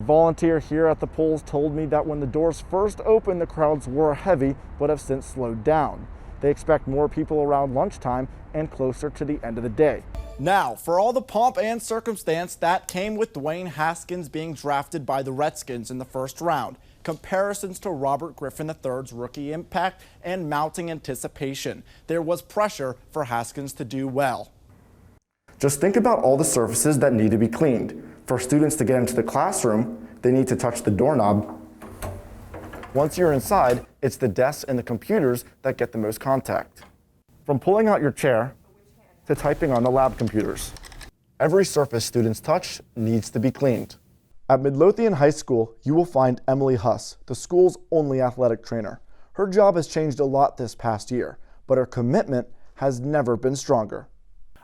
volunteer here at the polls told me that when the doors first opened, the crowds were heavy, but have since slowed down. They expect more people around lunchtime and closer to the end of the day. Now, for all the pomp and circumstance that came with Dwayne Haskins being drafted by the Redskins in the first round, comparisons to Robert Griffin III's rookie impact, and mounting anticipation, there was pressure for Haskins to do well. Just think about all the surfaces that need to be cleaned. For students to get into the classroom, they need to touch the doorknob. Once you're inside, it's the desks and the computers that get the most contact. From pulling out your chair to typing on the lab computers. Every surface students touch needs to be cleaned. At Midlothian High School, you will find Emily Huss, the school's only athletic trainer. Her job has changed a lot this past year, but her commitment has never been stronger.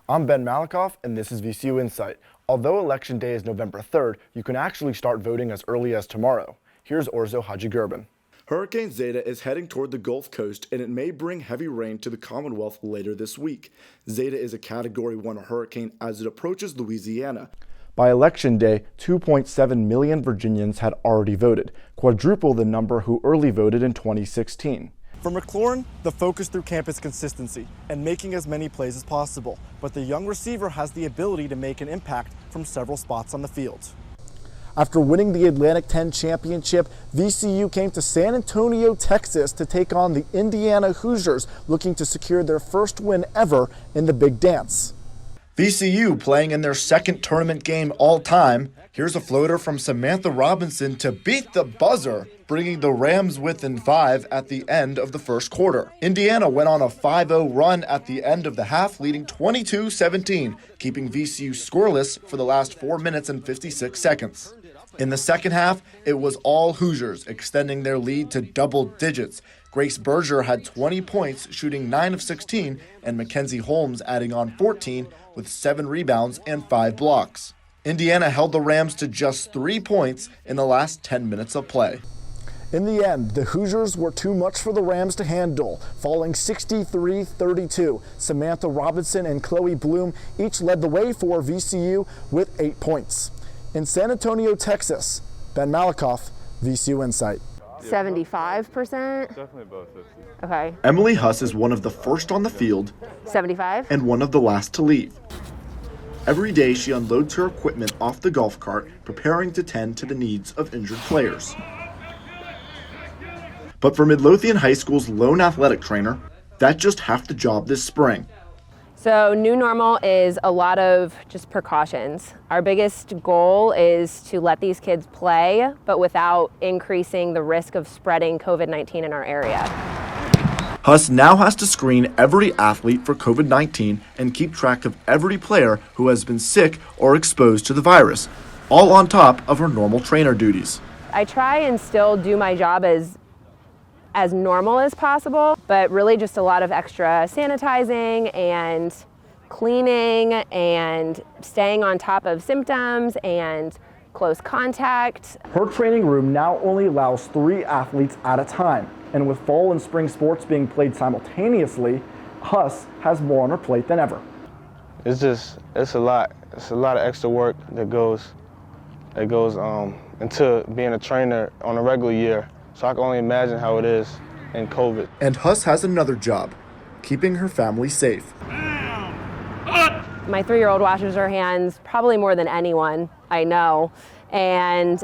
I'm Ben Malakoff, and this is VCU Insight. Although Election Day is November 3rd, you can actually start voting as early as tomorrow. Here's Orzo Haji-Gerben. Hurricane Zeta is heading toward the Gulf Coast, and it may bring heavy rain to the Commonwealth later this week. Zeta is a Category 1 hurricane as it approaches Louisiana. By Election Day, 2.7 million Virginians had already voted, quadruple the number who early voted in 2016. For McLaurin, the focus through camp is consistency and making as many plays as possible, but the young receiver has the ability to make an impact from several spots on the field. After winning the Atlantic 10 championship, VCU came to San Antonio, Texas to take on the Indiana Hoosiers, looking to secure their first win ever in the Big Dance. VCU playing in their second tournament game all time. Here's a floater from Samantha Robinson to beat the buzzer, bringing the Rams within 5 at the end of the first quarter. Indiana went on a 5-0 run at the end of the half, leading 22-17, keeping VCU scoreless for the last 4 minutes and 56 seconds. In the second half, it was all Hoosiers, extending their lead to double digits. Grace Berger had 20 points, shooting 9 of 16, and Mackenzie Holmes adding on 14 with 7 rebounds and 5 blocks. Indiana held the Rams to just 3 points in the last 10 minutes of play. In the end, the Hoosiers were too much for the Rams to handle, falling 63-32. Samantha Robinson and Chloe Bloom each led the way for VCU with 8 points. In San Antonio, Texas, Ben Malakoff, VCU Insight. 75%? Definitely above 50. Okay. Emily Huss is one of the first on the field 75? and one of the last to leave. Every day she unloads her equipment off the golf cart, preparing to tend to the needs of injured players. But for Midlothian High School's lone athletic trainer, that's just half the job this spring. So new normal is a lot of just precautions. Our biggest goal is to let these kids play, but without increasing the risk of spreading COVID-19 in our area. Huss now has to screen every athlete for COVID-19 and keep track of every player who has been sick or exposed to the virus, all on top of her normal trainer duties. I try and still do my job as normal as possible, but really just a lot of extra sanitizing and cleaning and staying on top of symptoms and close contact. Her training room now only allows 3 athletes at a time, and with fall and spring sports being played simultaneously, Huss has more on her plate than ever. It's a lot of extra work that goes into being a trainer on a regular year. So I can only imagine how it is in COVID. And Huss has another job, keeping her family safe. My 3-year-old washes her hands probably more than anyone I know. And,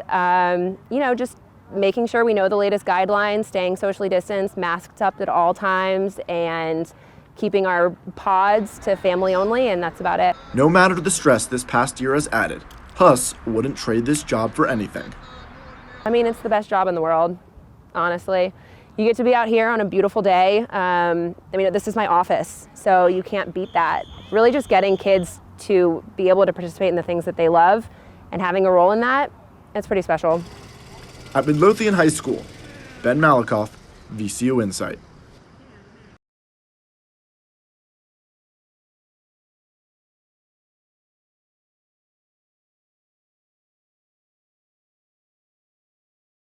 just making sure we know the latest guidelines, staying socially distanced, masked up at all times, and keeping our pods to family only, and that's about it. No matter the stress this past year has added, Huss wouldn't trade this job for anything. I mean, it's the best job in the world. Honestly, you get to be out here on a beautiful day. This is my office, so you can't beat that. Really just getting kids to be able to participate in the things that they love and having a role in that, it's pretty special. At Midlothian High School, Ben Malakoff, VCU Insight.